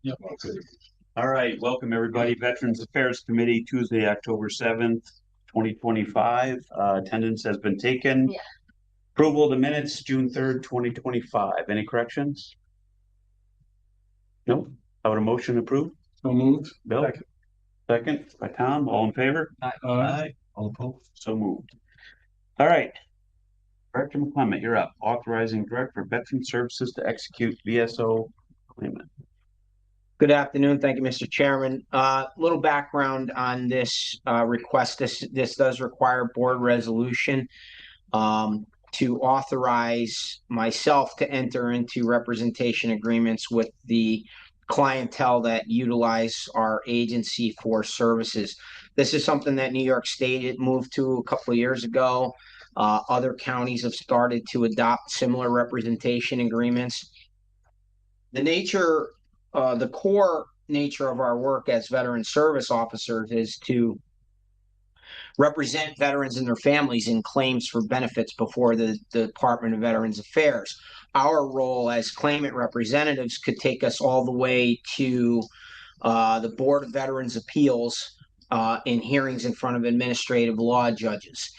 Yep. All right, welcome everybody. Veterans Affairs Committee, Tuesday, October 7th, 2025. Attendance has been taken. Yeah. Approval of the minutes, June 3rd, 2025. Any corrections? No. How would a motion approved? So moved. Bill? Second by Tom. All in favor? Aye. All opposed. So moved. All right. Director McClement, you're up. Authorizing Director of Veteran Services to execute VSO agreement. Good afternoon. Thank you, Mr. Chairman. Little background on this request. This does require board resolution to authorize myself to enter into representation agreements with the clientele that utilize our agency for services. This is something that New York State had moved to a couple of years ago. Other counties have started to adopt similar representation agreements. The core nature of our work as veteran service officers is to represent veterans and their families in claims for benefits before the Department of Veterans Affairs. Our role as claimant representatives could take us all the way to the Board of Veterans Appeals in hearings in front of administrative law judges.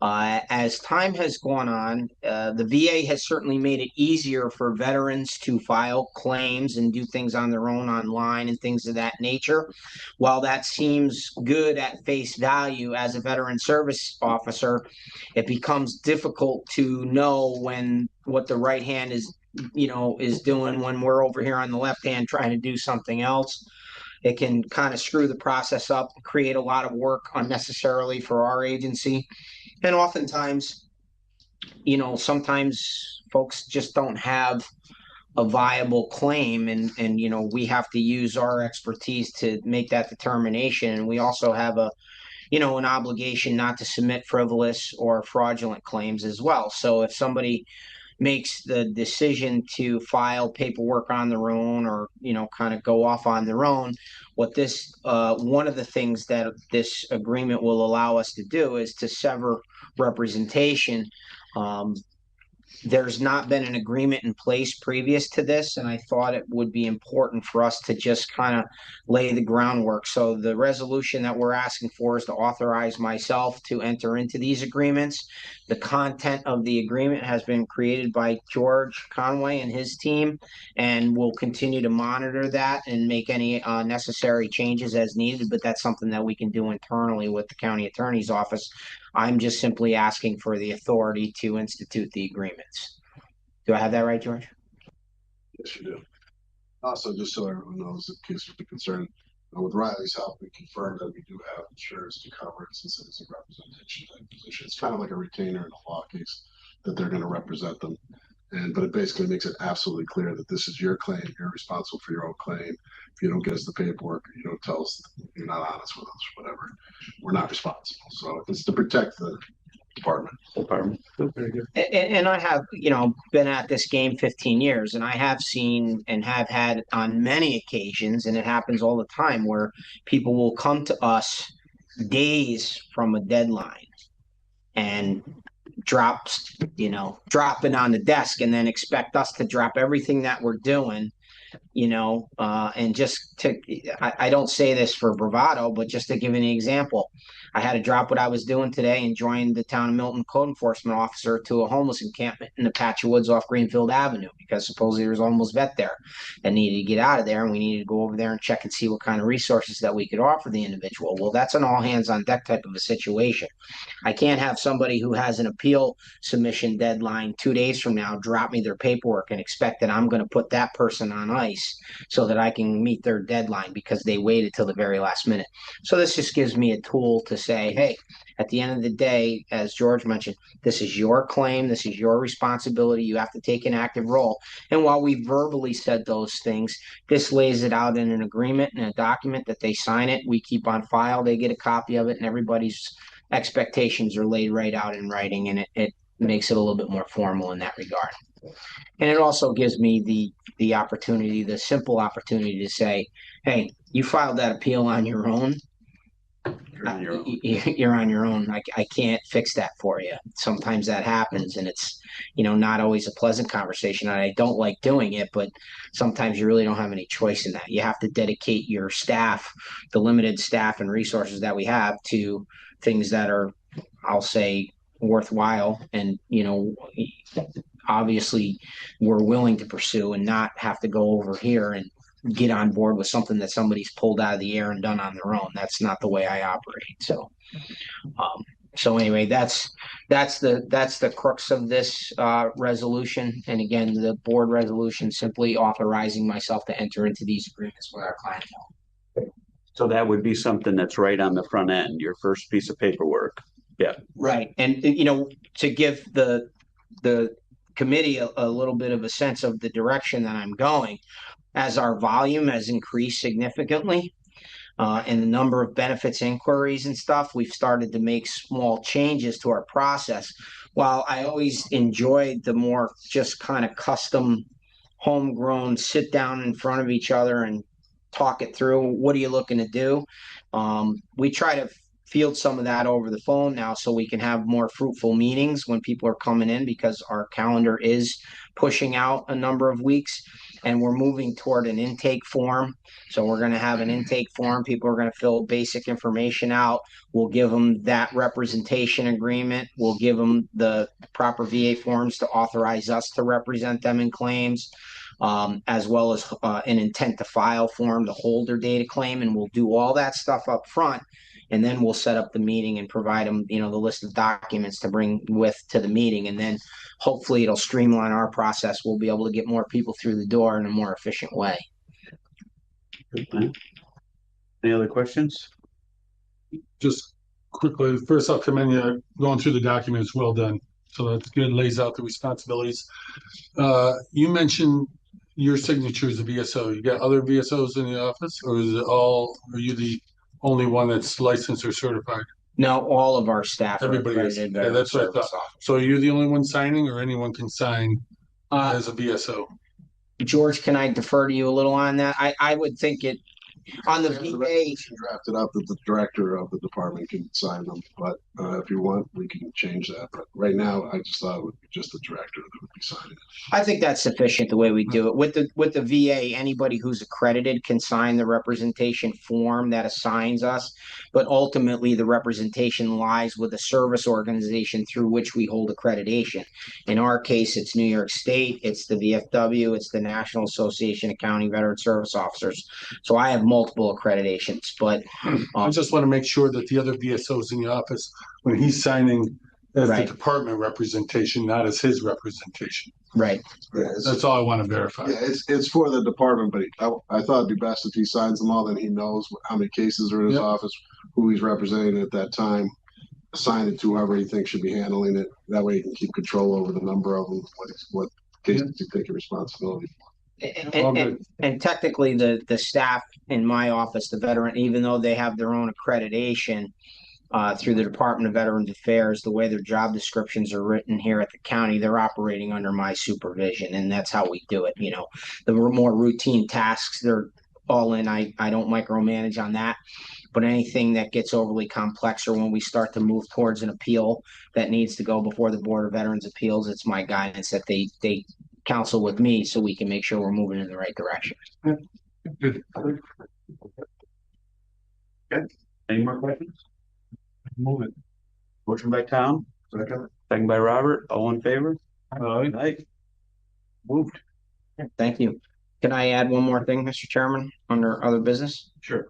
As time has gone on, the VA has certainly made it easier for veterans to file claims and do things on their own online and things of that nature. While that seems good at face value as a veteran service officer, it becomes difficult to know what the right hand is doing when we're over here on the left hand trying to do something else. It can kind of screw the process up, create a lot of work unnecessarily for our agency. And oftentimes, sometimes folks just don't have a viable claim and we have to use our expertise to make that determination. And we also have an obligation not to submit frivolous or fraudulent claims as well. So if somebody makes the decision to file paperwork on their own or kind of go off on their own, one of the things that this agreement will allow us to do is to sever representation. There's not been an agreement in place previous to this, and I thought it would be important for us to just kind of lay the groundwork. So the resolution that we're asking for is to authorize myself to enter into these agreements. The content of the agreement has been created by George Conway and his team, and we'll continue to monitor that and make any necessary changes as needed, but that's something that we can do internally with the county attorney's office. I'm just simply asking for the authority to institute the agreements. Do I have that right, George? Yes, you do. Also, just so everyone knows, in case of the concern, with Riley's help, we confirmed that we do have insurance to cover it since it is a representation type position. It's kind of like a retainer in a law case that they're going to represent them. But it basically makes it absolutely clear that this is your claim. You're responsible for your own claim. If you don't get us the paperwork, you don't tell us you're not honest with us, whatever, we're not responsible. So it's to protect the department. Very good. And I have, been at this game 15 years, and I have seen and have had on many occasions, and it happens all the time, where people will come to us days from a deadline and drop it on the desk and then expect us to drop everything that we're doing, and I don't say this for bravado, but just to give an example, I had to drop what I was doing today and join the town of Milton code enforcement officer to a homeless encampment in the patch of woods off Greenfield Avenue, because supposedly there was a homeless vet there that needed to get out of there, and we needed to go over there and check and see what kind of resources that we could offer the individual. Well, that's an all hands on deck type of a situation. I can't have somebody who has an appeal submission deadline 2 days from now drop me their paperwork and expect that I'm going to put that person on ice so that I can meet their deadline because they waited till the very last minute. So this just gives me a tool to say, hey, at the end of the day, as George mentioned, this is your claim. This is your responsibility. You have to take an active role. And while we verbally said those things, this lays it out in an agreement and a document that they sign it. We keep on file. They get a copy of it, and everybody's expectations are laid right out in writing, and it makes it a little bit more formal in that regard. And it also gives me the opportunity, the simple opportunity to say, hey, you filed that appeal on your own. You're on your own. You're on your own. I can't fix that for you. Sometimes that happens, and it's, not always a pleasant conversation. And I don't like doing it, but sometimes you really don't have any choice in that. You have to dedicate your staff, the limited staff and resources that we have, to things that are, I'll say, worthwhile, and obviously we're willing to pursue, and not have to go over here and get on board with something that somebody's pulled out of the air and done on their own. That's not the way I operate. So anyway, that's the crux of this resolution. And again, the board resolution simply authorizing myself to enter into these agreements with our clientele. So that would be something that's right on the front end, your first piece of paperwork. Yeah. Right. And to give the committee a little bit of a sense of the direction that I'm going, as our volume has increased significantly, and the number of benefits inquiries and stuff, we've started to make small changes to our process. While I always enjoyed the more just kind of custom, homegrown, sit down in front of each other and talk it through. What are you looking to do? We try to field some of that over the phone now, so we can have more fruitful meetings when people are coming in, because our calendar is pushing out a number of weeks, and we're moving toward an intake form. So we're going to have an intake form. People are going to fill basic information out. We'll give them that representation agreement. We'll give them the proper VA forms to authorize us to represent them in claims, as well as an intent to file form to hold their data claim. And we'll do all that stuff up front. And then we'll set up the meeting and provide them, the list of documents to bring to the meeting. And then hopefully it'll streamline our process. We'll be able to get more people through the door in a more efficient way. Any other questions? Just quickly, first I'll commend you going through the documents. Well done. So that's good. Lays out the responsibilities. You mentioned your signature is a VSO. You got other VSOs in the office, or are you the only one that's licensed or certified? No, all of our staff. Everybody is. Yeah, that's what I thought. So are you the only one signing, or anyone can sign as a VSO? George, can I defer to you a little on that? I would think it on the The VA. resolution drafted up that the director of the department can sign them, but if you want, we can change that. But right now, I just thought it would be just the director that would be signing it. I think that's sufficient the way we do it. With the VA, anybody who's accredited can sign the representation form that assigns us, but ultimately the representation lies with the service organization through which we hold accreditation. In our case, it's New York State, it's the VFW, it's the National Association of County Veteran Service Officers. So I have multiple accreditations, but I just want to make sure that the other VSOs in the office, when he's signing as Right. the department representation, not as his representation. right. Yeah, That's all I want to verify. yeah, it's for the department, but I thought it'd be best if he signs them all, then he knows how many cases are in his Yep. office, who he's representing at that time. Assign it to whoever he thinks should be handling it. That way he can keep control over the number of them, what cases you take your responsibility for. All And, good. and technically, the staff in my office, the veteran, even though they have their own accreditation through the Department of Veterans Affairs, the way their job descriptions are written here at the county, they're operating under my supervision, and that's how we do it. The more routine tasks, they're all in. I don't micromanage on that. But anything that gets overly complex, or when we start to move towards an appeal that needs to go before the Board of Veterans Appeals, it's my guidance that they counsel with me so we can make sure we're moving in the right direction. Good. Any more questions? Move it. Motion by Tom, second by Robert, all in favor? Aye. Moved. Thank you. Can I add one more thing, Mr. Chairman, under other business? Sure.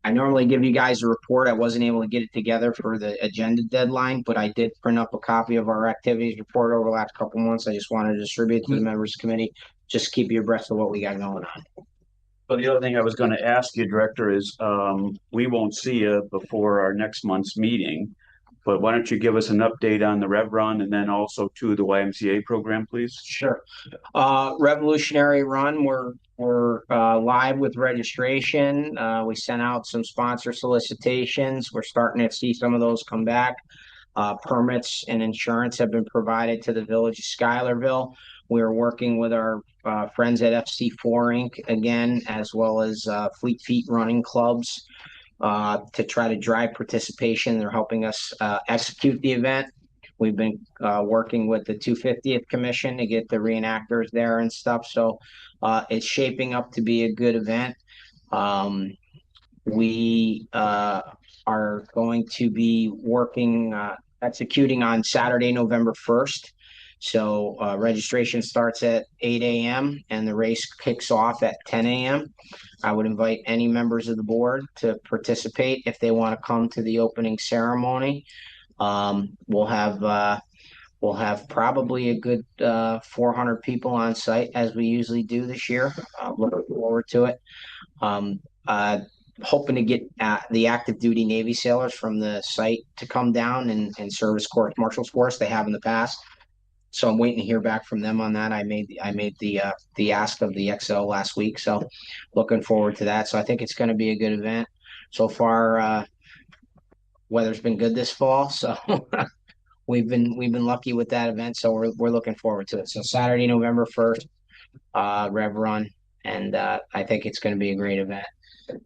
I normally give you guys a report. I wasn't able to get it together for the agenda deadline, but I did print up a copy of our activities report over the last couple months. I just wanted to distribute to the members committee. Just keep you abreast of what we got going on. So the other thing I was gonna ask you, Director, is, we won't see you before our next month's meeting. But why don't you give us an update on the Rev Run and then also to the YMCA program, please? Sure. Revolutionary Run, we're live with registration. We sent out some sponsor solicitations. We're starting to see some of those come back. Permits and insurance have been provided to the village of Schuylerville. We're working with our friends at FC4 Inc. again, as well as Fleet Feet Running Clubs. to try to drive participation. They're helping us execute the event. We've been working with the 250th Commission to get the reenactors there and stuff. So it's shaping up to be a good event. We are going to be executing on Saturday, November 1st. So registration starts at 8 a.m. and the race kicks off at 10 a.m. I would invite any members of the board to participate if they want to come to the opening ceremony. We'll have probably a good 400 people on site as we usually do this year. Looking forward to it. Hoping to get the active duty Navy sailors from the site to come down and service course, Marshals Force. They have in the past. So I'm waiting to hear back from them on that. I made the ask of the XL last week, so looking forward to that. So I think it's going to be a good event. So far, weather's been good this fall, so we've been lucky with that event. So we're looking forward to it. So Saturday, November 1st, Rev Run, and I think it's going to be a great event.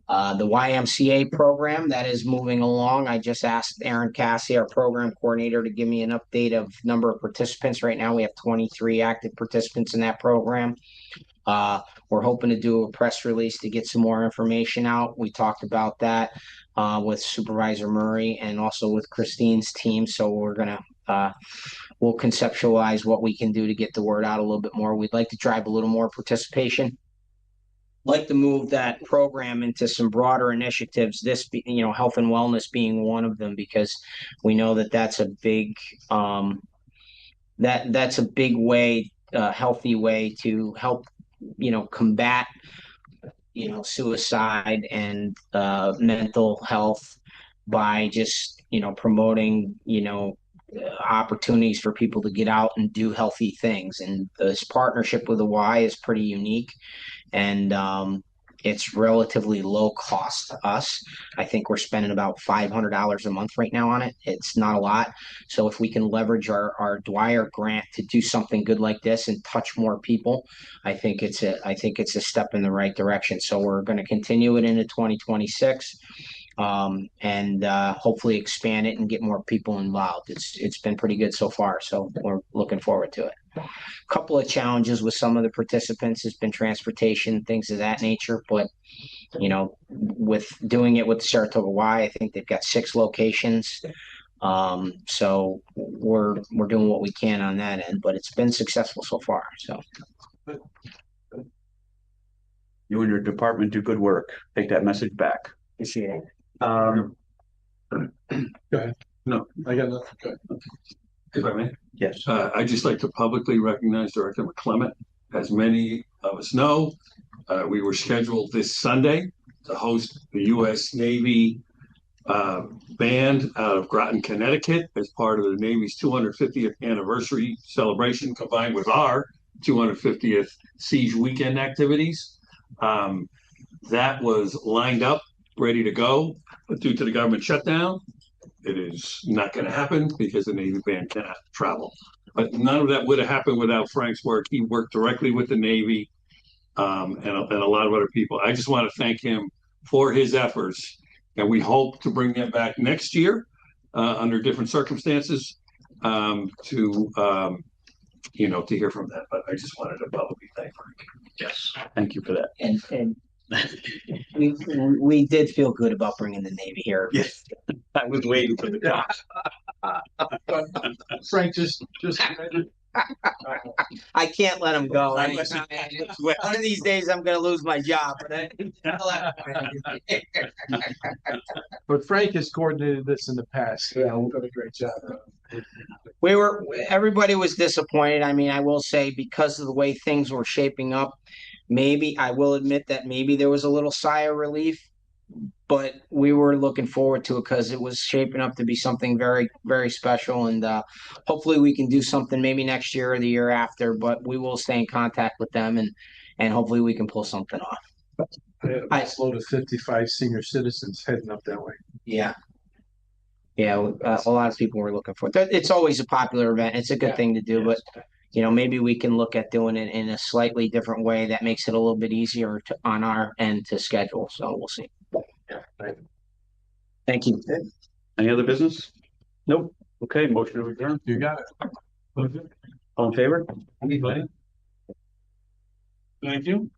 The YMCA program that is moving along. I just asked Aaron Cassie, our program coordinator, to give me an update of number of participants. Right now, we have 23 active participants in that program. We're hoping to do a press release to get some more information out. We talked about that with Supervisor Murray and also with Christine's team. So we're we'll conceptualize what we can do to get the word out a little bit more. We'd like to drive a little more participation. Like to move that program into some broader initiatives, health and wellness being one of them, because we know that that's a big that's a big way, healthy way to help combat suicide and mental health by just promoting opportunities for people to get out and do healthy things. And this partnership with the Y is pretty unique, and it's relatively low cost to us. I think we're spending about $500 a month right now on it. It's not a lot. So if we can leverage our Dwyer grant to do something good like this and touch more people, I think it's a step in the right direction. So we're going to continue it into 2026. And hopefully expand it and get more people involved. It's been pretty good so far, so we're looking forward to it. A couple of challenges with some of the participants has been transportation, things of that nature, but with doing it with the Saratoga Y, I think they've got 6 locations. So we're doing what we can on that end, but it's been successful so far. So You and your department do good work. Take that message back. appreciate it. Go ahead. No, I got nothing. Go ahead. If I may, Yes. I'd just like to publicly recognize Director McClement. As many of us know, we were scheduled this Sunday to host the U.S. Navy band out of Groton, Connecticut, as part of the Navy's 250th anniversary celebration, combined with our 250th Siege Weekend activities. That was lined up, ready to go, but due to the government shutdown, it is not going to happen because the Navy band cannot travel. But none of that would have happened without Frank's work. He worked directly with the Navy and a lot of other people. I just want to thank him for his efforts, and we hope to bring them back next year under different circumstances to hear from them. But I just wanted to publicly thank Frank. Yes. Thank you for that. And we did feel good about bringing the Navy here. Yes. I was waiting for the call. Frank, just I can't let him go. I Anytime. was- One of these days, I'm going to lose my job. But Frank has coordinated this in the past. Yeah. He's done a great job. Everybody was disappointed. I mean, I will say, because of the way things were shaping up, maybe I will admit that maybe there was a little sigh of relief, but we were looking forward to it because it was shaping up to be something very, very special. And hopefully we can do something maybe next year or the year after, but we will stay in contact with them and hopefully we can pull something off. I had a nice load of 55 senior citizens heading up that way. Yeah. Yeah, a lot of people were looking for it. It's always a popular event. It's a good thing to do, but maybe we can look at doing it in a slightly different way that makes it a little bit easier on our end to schedule. So we'll see. Yeah, right. Thank you. Any other business? Nope. Okay, motion to adjourn. You got it. All in favor? Thank you.